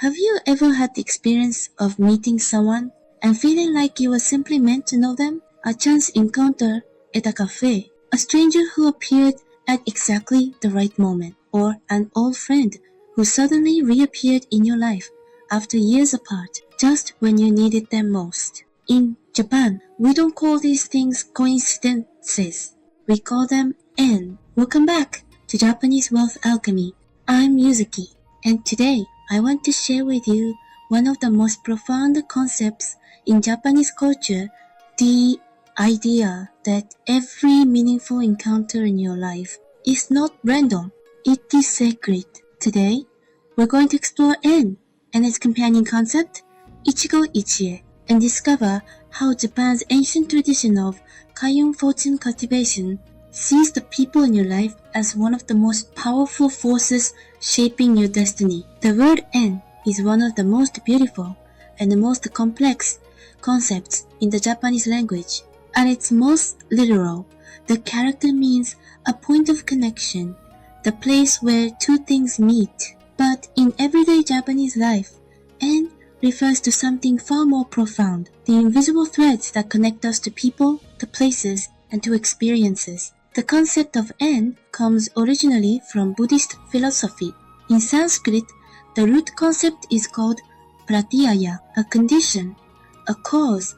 Have you ever had the experience of meeting someone and feeling like you were simply meant to know them? A chance encounter at a cafe, a stranger who appeared at exactly the right moment, or an old friend who suddenly reappeared in your life after years apart, just when you needed them most. In Japan, we don't call these things coincidences. We call them en. Welcome back to Japanese Wealth Alchemy. I'm Yuzuki, and today I want to share with you one of the most profound concepts in Japanese culture, the idea that every meaningful encounter in your life is not random, it is sacred. Today, we're going to explore en and its companion concept, Ichigo Ichie, and discover how Japan's ancient tradition of Kaiyun fortune cultivation sees the people in your life as one of the most powerful forces shaping your destiny. The word en is one of the most beautiful and the most complex concepts in the Japanese language. At its most literal, the character means a point of connection, the place where two things meet. But in everyday Japanese life, en refers to something far more profound, the invisible threads that connect us to people, to places, and to experiences. The concept of en comes originally from Buddhist philosophy. In Sanskrit, the root concept is called pratyaya, a condition, a cause,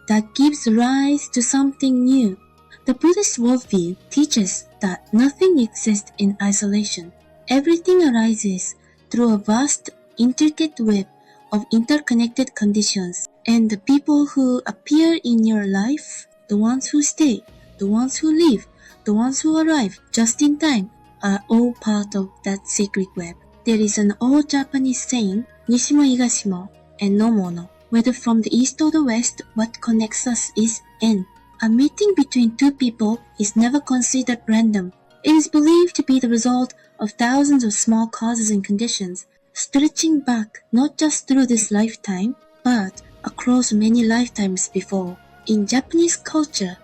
that gives rise to something new. The Buddhist worldview teaches that nothing exists in isolation. Everything arises through a vast, intricate web of interconnected conditions, and the people who appear in your life, the ones who stay, the ones who leave, the ones who arrive just in time, are all part of that sacred web. There is an old Japanese saying, Nishimo Higashimo and no mono. Whether from the east or the west, what connects us is en. A meeting between two people is never considered random. It is believed to be the result of thousands of small causes and conditions, stretching back not just through this lifetime, but across many lifetimes before. In Japanese culture,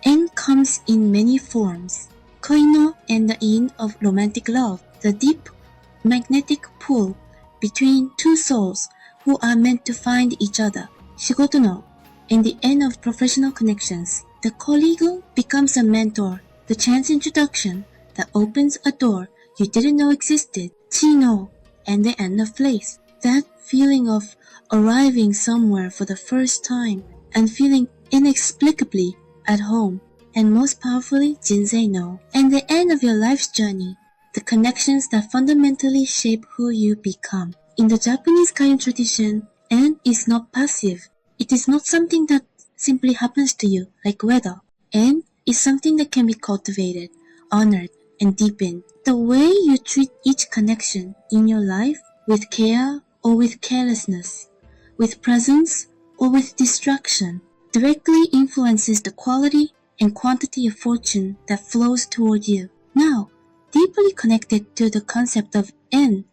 en comes in many forms. Koino and the in of romantic love, the deep magnetic pull between two souls who are meant to find each other. Shigoto no, and the en of professional connections. The colleague becomes a mentor, the chance introduction that opens a door you didn't know existed. Chi no, and the end of place. That feeling of arriving somewhere for the first time and feeling inexplicably at home. And most powerfully, Jinsei no, and the end of your life's journey, the connections that fundamentally shape who you become. In the Japanese Kaiyun tradition, en is not passive. It is not something that simply happens to you, like weather. En is something that can be cultivated, honored, and deepened. The way you treat each connection in your life, with care or with carelessness, with presence or with distraction, directly influences the quality and quantity of fortune that flows toward you. Now, deeply connected to the concept of en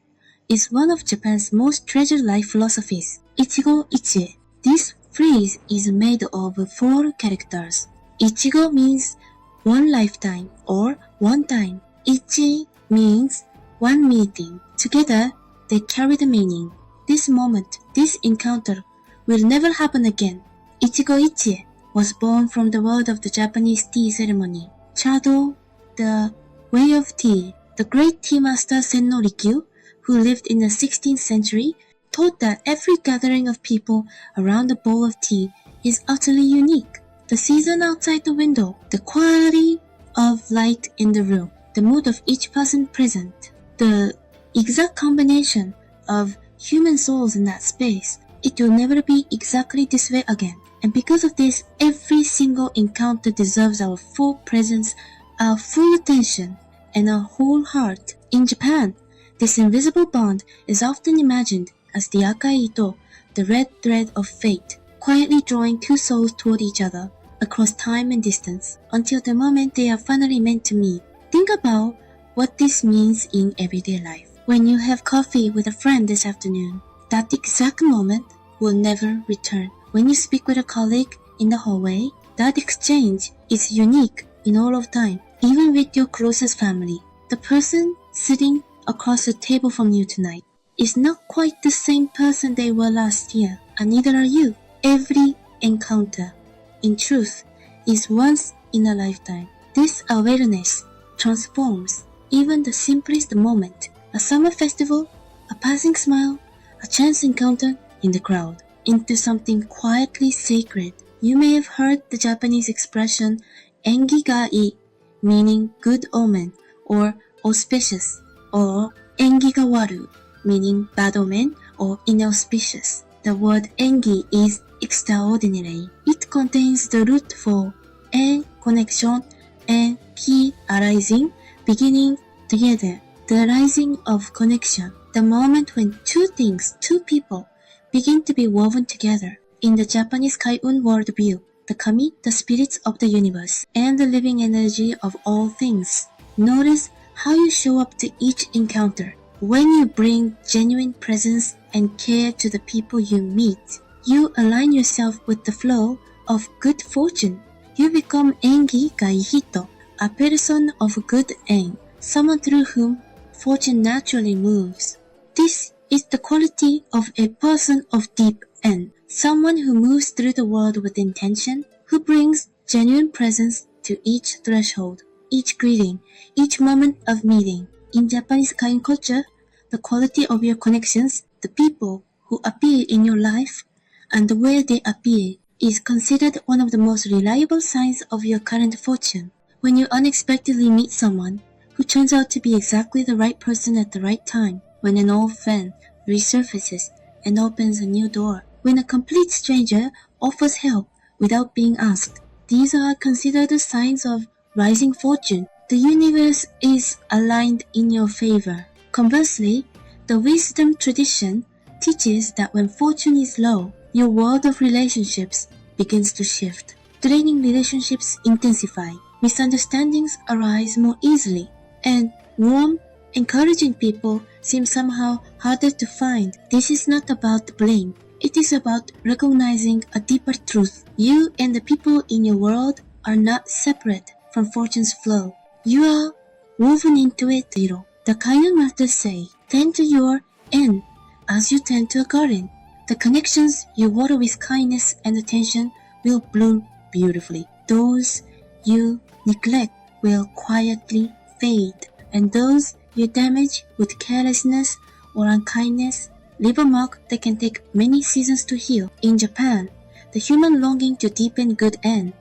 is one of Japan's most treasured life philosophies, Ichigo Ichie. This phrase is made of 4 characters. Ichigo means one lifetime or one time. Ichi means one meeting. Together, they carry the meaning. This moment, this encounter, will never happen again. Ichigo Ichie was born from the world of the Japanese tea ceremony. Chado, the way of tea. The great tea master Senno Rikyu, who lived in the 16th century, taught that every gathering of people around a bowl of tea is utterly unique. The season outside the window, the quality of light in the room, the mood of each person present, the exact combination of human souls in that space, it will never be exactly this way again. And because of this, every single encounter deserves our full presence, our full attention, and our whole heart. In Japan, this invisible bond is often imagined as the akai ito, the red thread of fate, quietly drawing two souls toward each other across time and distance until the moment they are finally meant to meet. Think about what this means in everyday life. When you have coffee with a friend this afternoon, that exact moment will never return. When you speak with a colleague in the hallway, that exchange is unique in all of time, even with your closest family. The person sitting across the table from you tonight, is not quite the same person they were last year, and neither are you. Every encounter, in truth, is once in a lifetime. This awareness transforms even the simplest moment, a summer festival, a passing smile, a chance encounter in the crowd, into something quietly sacred. You may have heard the Japanese expression engi ga ii, meaning good omen or auspicious, or engi ga waru, meaning bad omen or inauspicious. The word engi is extraordinary. It contains the root for en, connection, and ki, arising, beginning together. The rising of connection, the moment when two things, two people, begin to be woven together. In the Japanese Kaiun worldview, the kami, the spirits of the universe, and the living energy of all things. Notice how you show up to each encounter. When you bring genuine presence and care to the people you meet, you align yourself with the flow of good fortune. You become engi ga ihito, a person of good en, someone through whom fortune naturally moves. This is the quality of a person of deep en, someone who moves through the world with intention, who brings genuine presence to each threshold, each greeting, each moment of meeting. In Japanese Kain culture, the quality of your connections, the people who appear in your life, and the way they appear is considered one of the most reliable signs of your current fortune. When you unexpectedly meet someone who turns out to be exactly the right person at the right time, when an old friend resurfaces and opens a new door, when a complete stranger offers help without being asked, these are considered signs of rising fortune. The universe is aligned in your favor. Conversely, the wisdom tradition teaches that when fortune is low, your world of relationships begins to shift. Draining relationships intensify, misunderstandings arise more easily, and warm, encouraging people seem somehow harder to find. This is not about blame. It is about recognizing a deeper truth. You and the people in your world are not separate from fortune's flow. You are woven into it. The Kainan masters say, tend to your en as you tend to a garden. The connections you water with kindness and attention will bloom beautifully. Those you neglect will quietly fade, and those you damage with carelessness or unkindness leave a mark that can take many seasons to heal. In Japan, the human longing to deepen good en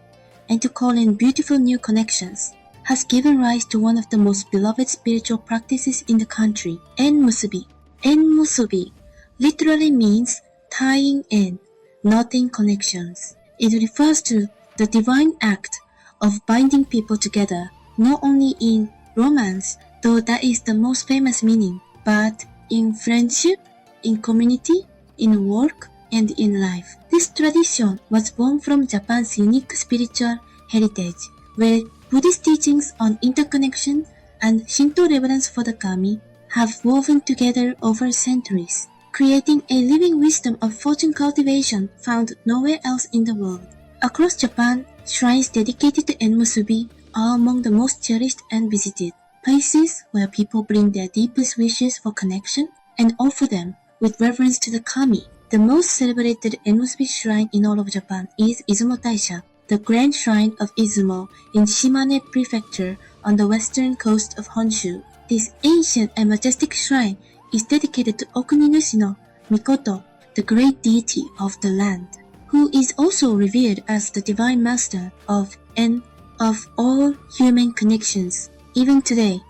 and to call in beautiful new connections has given rise to one of the most beloved spiritual practices in the country, en-musubi. En-musubi literally means tying in, knotting connections. It refers to the divine act of binding people together, not only in romance, though that is the most famous meaning, but in friendship, in community, in work, and in life. This tradition was born from Japan's unique spiritual heritage, where Buddhist teachings on interconnection and Shinto reverence for the kami have woven together over centuries, creating a living wisdom of fortune cultivation found nowhere else in the world. Across Japan, shrines dedicated to en-musubi are among the most cherished and visited, places where people bring their deepest wishes for connection and offer them with reverence to the kami. The most celebrated en-musubi shrine in all of Japan is Izumo Taisha, the grand shrine of Izumo in Shimane Prefecture on the western coast of Honshu. This ancient and majestic shrine is dedicated to Okuninushi no Mikoto, the great deity of the land, who is also revered as the divine master of and of all human connections. Even today,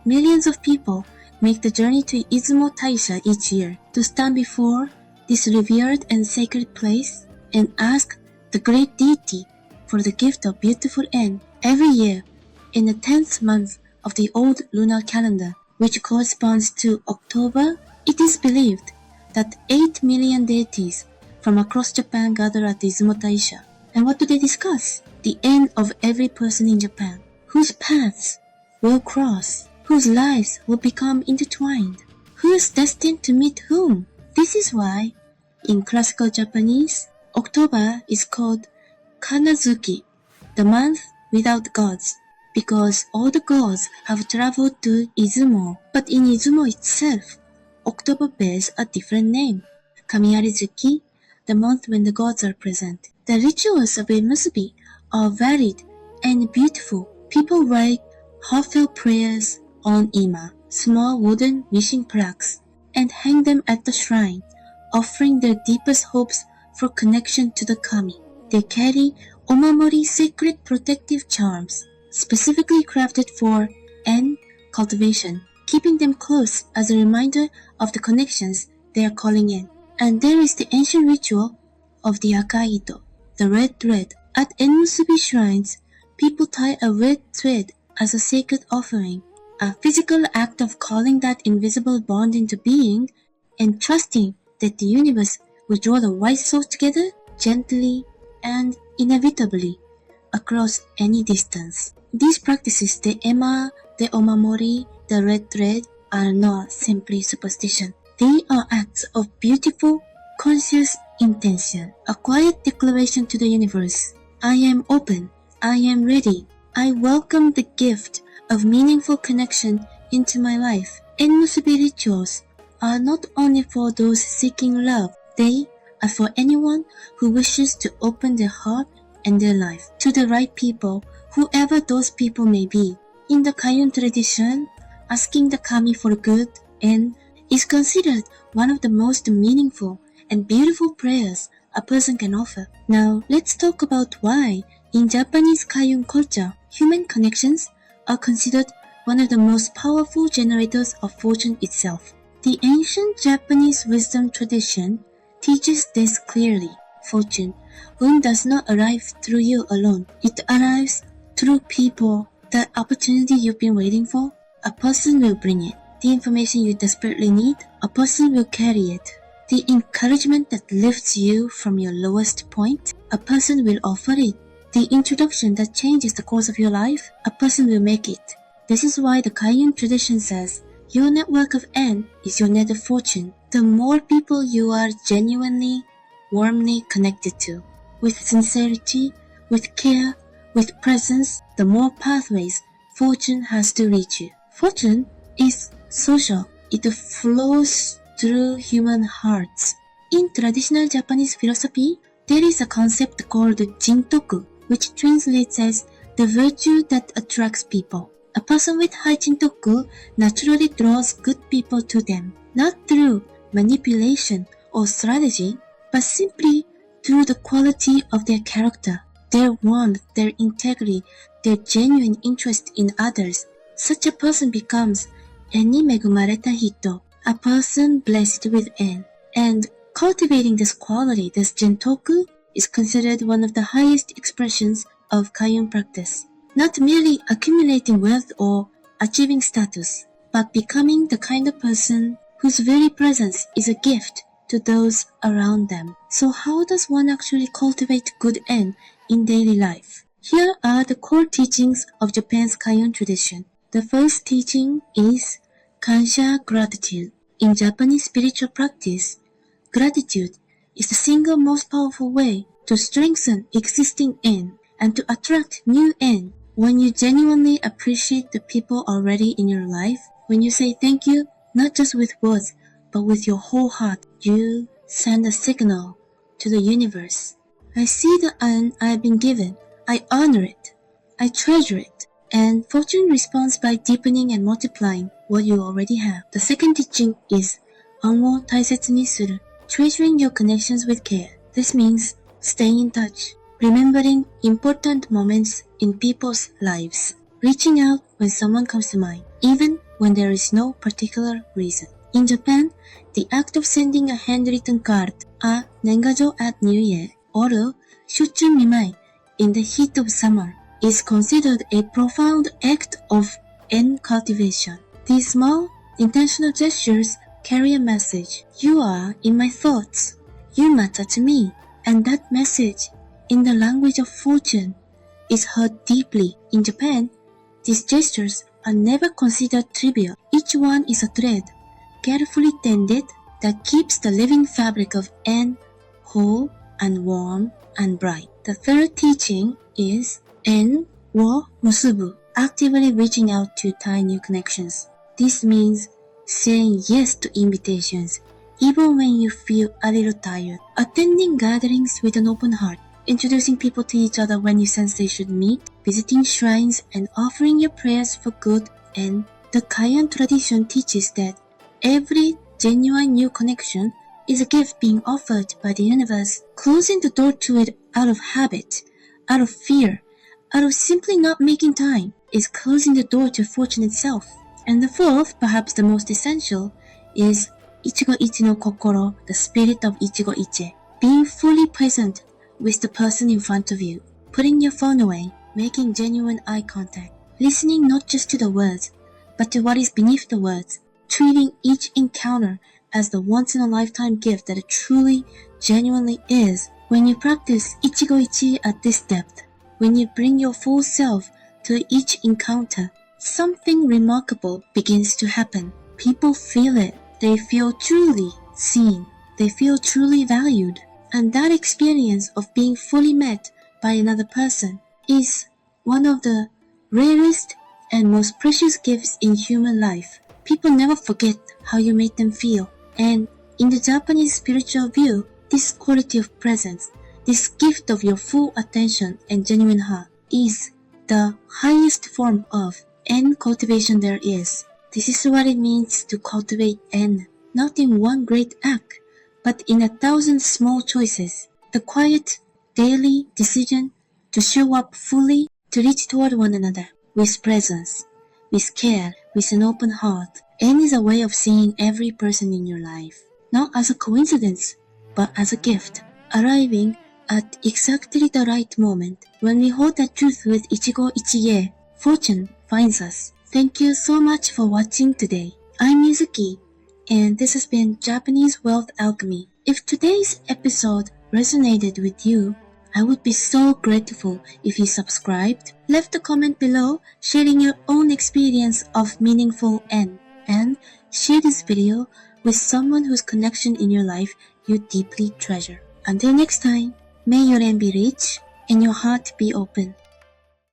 millions of people make the journey to Izumo Taisha each year to stand before this revered and sacred place and ask the great deity for the gift of beautiful en. Every year, in the 10th month of the old lunar calendar, which corresponds to October, it is believed that 8 million deities from across Japan gather at Izumo Taisha. And what do they discuss? The end of every person in Japan, whose paths will cross, whose lives will become intertwined, who is destined to meet whom. This is why, in classical Japanese, October is called Kanazuki, the month without gods, because all the gods have traveled to Izumo. But in Izumo itself, October bears a different name. Kamiarizuki, the month when the gods are present. The rituals of Enmusubi are varied and beautiful. People write heartfelt prayers on ima, small wooden wishing plaques, and hang them at the shrine, offering their deepest hopes for connection to the kami. They carry omamori, sacred protective charms, specifically crafted for en cultivation, keeping them close as a reminder of the connections they are calling in. And there is the ancient ritual of the akaito, the red thread. At Enmusubi shrines, people tie a red thread as a sacred offering, a physical act of calling that invisible bond into being and trusting that the universe will draw the right soul together gently and inevitably across any distance. These practices, the ema, the omamori, the red thread, are not simply superstition. They are acts of beautiful, conscious intention, a quiet declaration to the universe. I am open. I am ready. I welcome the gift of meaningful connection into my life. Enmusubi rituals are not only for those seeking love, they are for anyone who wishes to open their heart and their life to the right people, whoever those people may be. In the Kayun tradition, asking the kami for good and is considered one of the most meaningful and beautiful prayers a person can offer. Now, let's talk about why, in Japanese Kayun culture, human connections are considered one of the most powerful generators of fortune itself. The ancient Japanese wisdom tradition teaches this clearly. Fortune, does not arrive through you alone. It arrives through people. The opportunity you've been waiting for, a person will bring it. The information you desperately need, a person will carry it. The encouragement that lifts you from your lowest point, a person will offer it. The introduction that changes the course of your life, a person will make it. This is why the Kayun tradition says, your network of N is your net of fortune. The more people you are genuinely, warmly connected to, with sincerity, with care, with presence, the more pathways fortune has to reach you. Fortune is social. It flows through human hearts. In traditional Japanese philosophy, there is a concept called Jintoku, which translates as the virtue that attracts people. A person with high Jintoku naturally draws good people to them, not through manipulation or strategy, but simply through the quality of their character, their warmth, their integrity, their genuine interest in others. Such a person becomes Eni megumareta hito, a person blessed with En. And cultivating this quality, this Jintoku, is considered one of the highest expressions of Kayun practice. Not merely accumulating wealth or achieving status, but becoming the kind of person whose very presence is a gift to those around them. So how does one actually cultivate good En in daily life? Here are the core teachings of Japan's Kayun tradition. The first teaching is Kansha gratitude. In Japanese spiritual practice, gratitude is the single most powerful way to strengthen existing En and to attract new En. When you genuinely appreciate the people already in your life, when you say thank you, not just with words, but with your whole heart, you send a signal to the universe. I see the En I have been given. I honor it. I treasure it. And fortune responds by deepening and multiplying what you already have. The second teaching is En wo taisetsu ni suru, treasuring your connections with care. This means staying in touch, remembering important moments in people's lives, reaching out when someone comes to mind, even when there is no particular reason. In Japan, the act of sending a handwritten card, a nengajo at New Year, or shuchu mimai in the heat of summer, is considered a profound act of En cultivation. These small, intentional gestures carry a message. You are in my thoughts. You matter to me. And that message, in the language of fortune, is heard deeply. In Japan, these gestures are never considered trivial. Each one is a thread, carefully tended, that keeps the living fabric of En whole and warm and bright. The third teaching is En wo musubu, actively reaching out to tie new connections. This means saying yes to invitations, even when you feel a little tired, attending gatherings with an open heart, introducing people to each other when you sense they should meet, visiting shrines and offering your prayers for good. And the Kaian tradition teaches that every genuine new connection is a gift being offered by the universe. Closing the door to it out of habit, out of fear, out of simply not making time, is closing the door to fortune itself. And the fourth, perhaps the most essential, is Ichigo Ichie no Kokoro, the spirit of Ichigo Ichie. Being fully present with the person in front of you, putting your phone away, making genuine eye contact, listening not just to the words, but to what is beneath the words, treating each encounter as the once-in-a-lifetime gift that it truly, genuinely is. When you practice Ichigo Ichie at this depth, when you bring your full self to each encounter, something remarkable begins to happen. People feel it. They feel truly seen. They feel truly valued. And that experience of being fully met by another person is one of the rarest and most precious gifts in human life. People never forget how you made them feel. And in the Japanese spiritual view, this quality of presence, this gift of your full attention and genuine heart, is the highest form of En cultivation there is. This is what it means to cultivate En, not in one great act, but in 1,000 small choices. The quiet, daily decision to show up fully, to reach toward one another with presence, with care, with an open heart. En is a way of seeing every person in your life, not as a coincidence, but as a gift, arriving at exactly the right moment. When we hold that truth with Ichigo Ichie, fortune finds us. Thank you so much for watching today. I'm Mizuki, and this has been Japanese Wealth Alchemy. If today's episode resonated with you, I would be so grateful if you subscribed, left a comment below sharing your own experience of meaningful En, and share this video with someone whose connection in your life you deeply treasure. Until next time, may your En be rich and your heart be open.